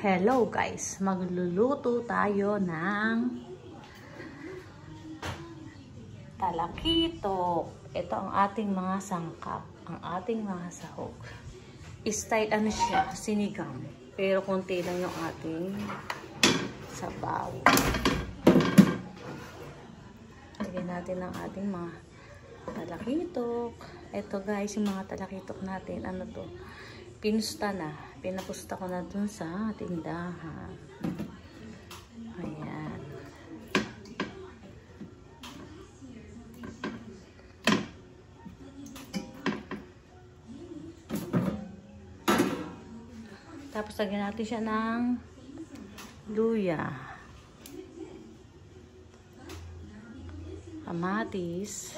Hello guys, magluluto tayo ng talakitok. Ito ang ating mga sangkap, ang ating mga sahog. Style ano siya, sinigang. Pero konti lang yung ating sabaw. Lagyan natin ang ating mga talakitok. Ito guys, yung mga talakitok natin, ano to? Pinusta na. Pinapusta ko na dun sa tindahan. Ayan. Tapos lagyan natin siya ng luya, kamatis,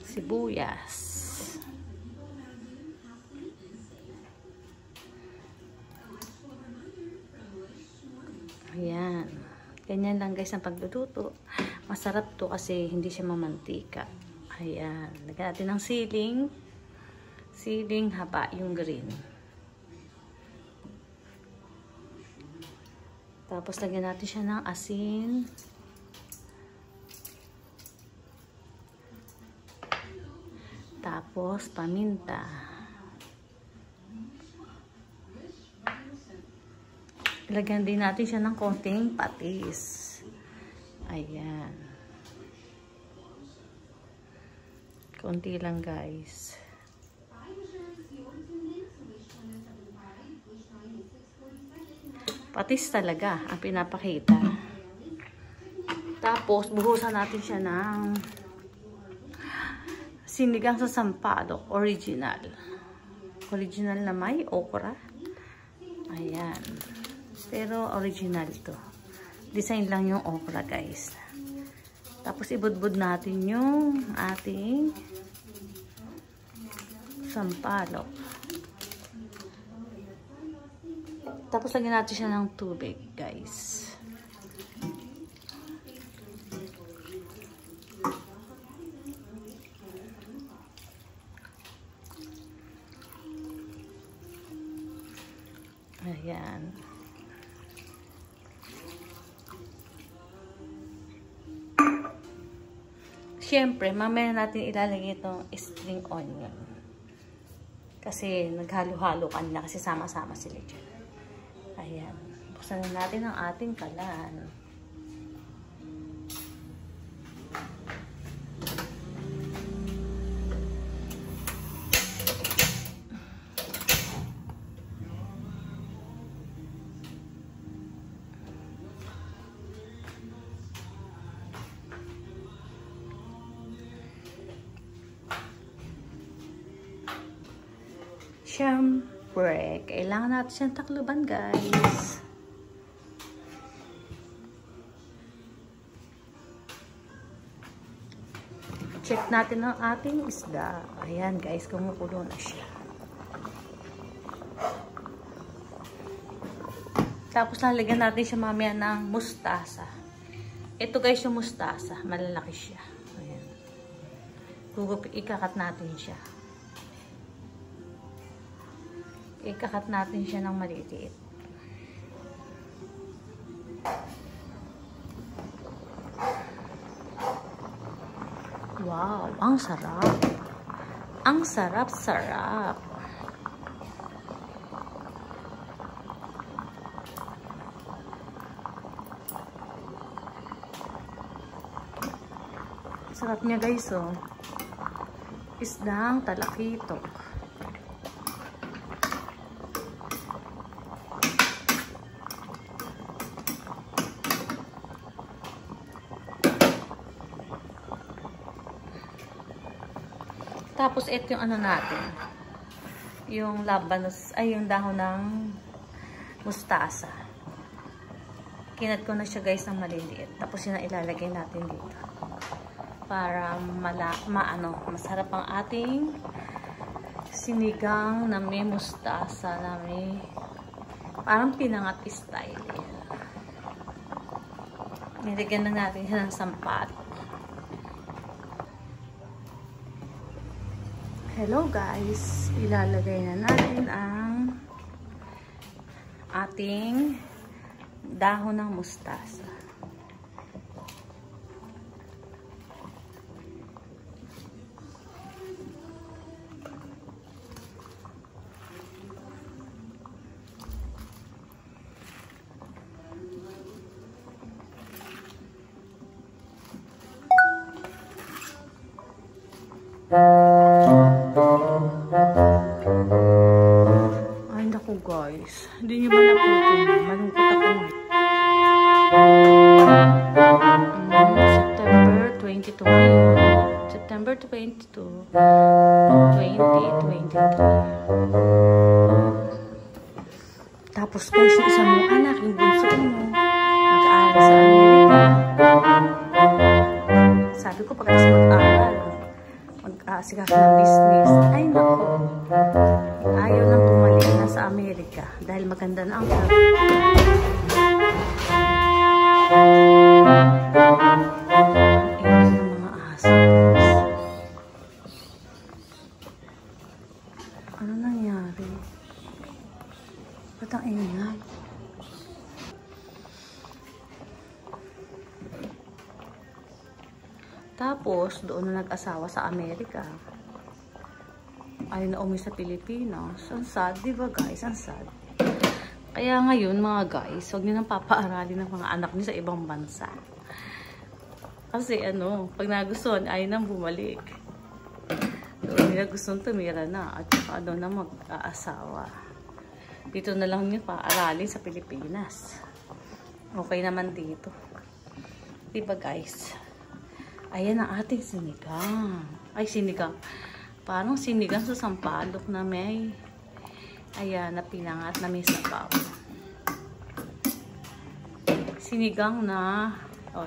sibuyas, ayan. Ganyan lang guys ang pagluluto. Masarap to kasi hindi siya mamantika. Ayan. Lagyan natin ng siling. Siling haba, yung green. Tapos lagyan natin siya ng asin. Tapos paminta. Lagyan din natin siya ng konting patis. Ayan. Konti lang guys. Patis talaga ang pinapakita. Tapos buhusan natin siya ng sinigang sa sampalok, original. Original na may okra. Ayan. Pero original to. Design lang yung okra guys. Tapos ibudbud natin yung ating sampalok. Tapos lagyan natin siya ng tubig guys. Ayan. Siyempre, mamaya natin ilalagay itong spring onion. Kasi naghalo-halo kanila kasi sama-sama sila dyan. Ayan. Buksan na natin ang ating kalan. Siyempre, kailangan natin siyang takluban guys. Check natin ang ating isda. Ayan guys, kumukulo na siya. Tapos lalagyan natin siya mamaya ng mustasa. Ito guys yung mustasa. Malalaki siya. Ayan. Ikakat natin siya. Ikakat natin siya ng maliliit. Wow, ang sarap. Ang sarap-sarap. Sarap niya guys, oh. Isdang talakitok. Tapos ito yung ano natin. Yung labanos, ay yung dahon ng mustasa. Kinat ko na siya guys ng maliliit. Tapos yun ang ilalagay natin dito. Para masarap ang ating sinigang na may mustasa na may parang pinangat style. Nilagyan na natin siya ng sampalok. Hello guys, ilalagay na natin ang ating dahon ng mustasa. Ay naku guys, hindi nyo ba naputin? Malungkot ako ngayon. September 22 ngayon. September 22, 2023. Tapos guys, yung isa mong anak, yung bunso mo, mag-aaral sa Amerika. Sabi ko pagkatapos mag-aaral, mag-aasika ka ng business. Ay naku, ayaw nang bumalik na sa Amerika dahil maganda na ang travel. Ingay ng mga aso. Ano nangyari? Ba't ang ingay? Tapos, doon na nag-asawa sa Amerika. Ayaw na umuwi sa Pilipinas. Ang sad, di ba guys? Ang sad. Kaya ngayon, mga guys, huwag nyo nang papaaralin ng mga anak nyo sa ibang bansa. Kasi pag nagustuhan, ayaw nang bumalik. Doon nila gustong tumira na at doon na mag-aasawa. Dito na lang nyo paaralin sa Pilipinas. Okay naman dito. Di ba guys? Ayan ang ating sinigang. Ay, sinigang. Parang sinigang sa sampalok na may, ayan, na pinangat na may sabaw. Sinigang na,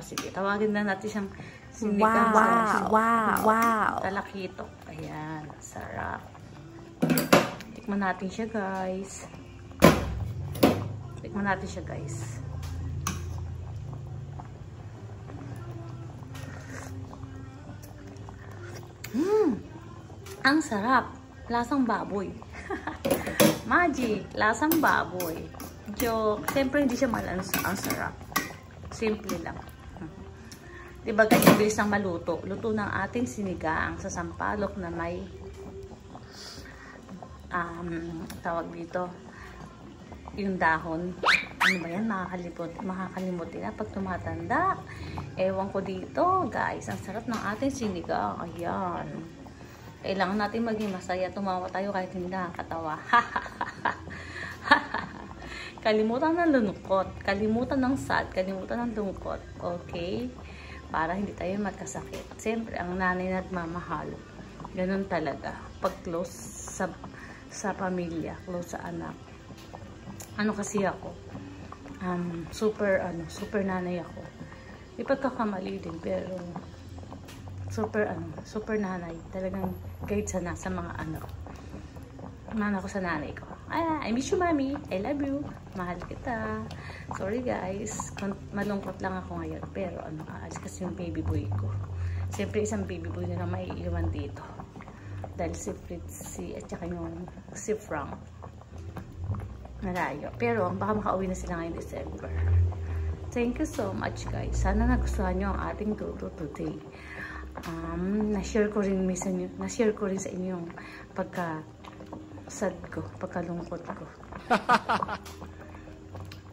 sige, tawagin na natin siyang sinigang wow. Talakitok. Ayan, sarap. Tikman natin siya, guys. Tikman natin siya, guys. Ang sarap. Lasang baboy. Magic. Lasang baboy. Joke. Siyempre, hindi siya malansa. Ang sarap. Simple lang. Diba guys, bilis ng maluto. Luto ng ating sinigang sa sampalok na may tawag dito yung dahon. Ano ba yan? Makakalimutin na pag tumatanda. Ewan ko dito, guys. Ang sarap ng ating sinigang. Ayan. Kailangan natin maging masaya. Tumawa tayo kahit hindi nakakatawa. Kalimutan ng lungkot. Kalimutan ng sad. Kalimutan ng lungkot. Okay? Para hindi tayo magkasakit. Siyempre, ang nanay na't mamahal. Ganun talaga. Pag close sa pamilya. Close sa anak. Ano kasi ako? Super nanay ako. May pagkakamali din, pero super nanay. Talagang guide sana sa mga anak. Mana ko sa nanay ko. I miss you, mommy. I love you. Mahal kita. Sorry, guys. Malungkot lang ako ngayon. Pero, aalis kasi yung baby boy ko. Siyempre, isang baby boy na lang maiiwan dito. Dahil si Fritzy at saka yung si Frank. Nalayo. Pero, baka makauwi na sila ngayong December. Thank you so much, guys. Sana nagustuhan nyo ang ating tuto today. Na-share ko rin sa inyo yung pagka-sad ko, pagkalungkot ko.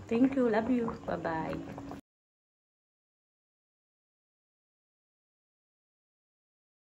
Thank you, love you, bye-bye.